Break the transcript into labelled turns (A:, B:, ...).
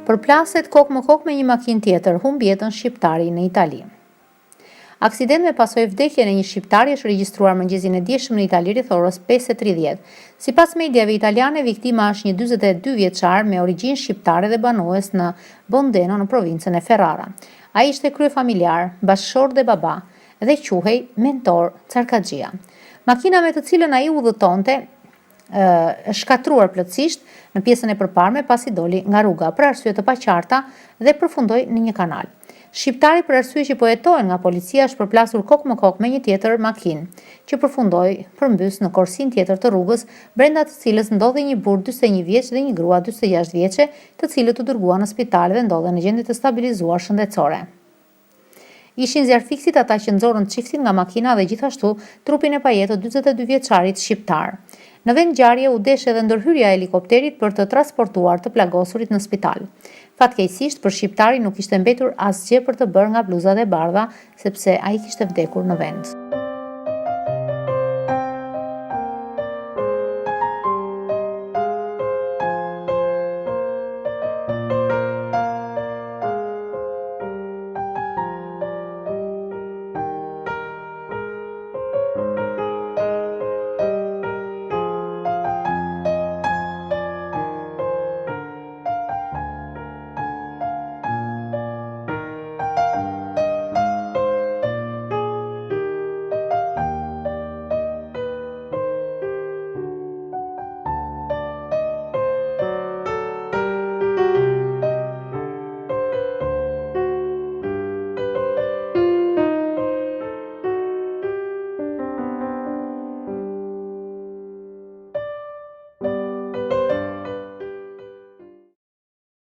A: Përplaset kokë më kokë me një makinë tjetër, humb jetën shqiptari në Itali. Aksident me pasojë vdekjen e një shqiptari është regjistruar mëngjesin e dieshëm në Itali rreth orës 5:30. Sipas mediave italiane, viktima është një 42 vjeçar me origjinë shqiptare dhe banues në Bondeno në provincën e Ferrara. Ai ishte kryefamiljar, bashkëshortë dhe baba dhe quhej mentor Carkaxhia. Makina me të cilën ai udhëtonte është shkatruar plotësisht në pjesën e përparme pasi doli nga rruga për arsye të paqarta dhe përfundoi në një kanal. Shqiptari për arsye që po hetohen nga policia është përplasur kokë më kokë me një tjetër makinë, që përfundoi përmbys në korsinë tjetër të rrugës, brenda të cilës ndodhi një burr 41 vjeç dhe një grua 46 vjeçe, të cilët u dërguan në spital dhe ndodhen në gjendje të stabilizuar shëndetësore. Ishin zjarfiksit ata që nxorën çiftin nga makina dhe gjithashtu trupin e pajetët 42 vjeçarit shqiptar. Në vend ngjarje u desh edhe ndërhyrja e helikopterit për të transportuar të plagosurit në spital. Fatkeqësisht për shqiptarin nuk ishte mbetur asgjë për të bërë nga bluzat e bardha, sepse ai kishte vdekur në vend.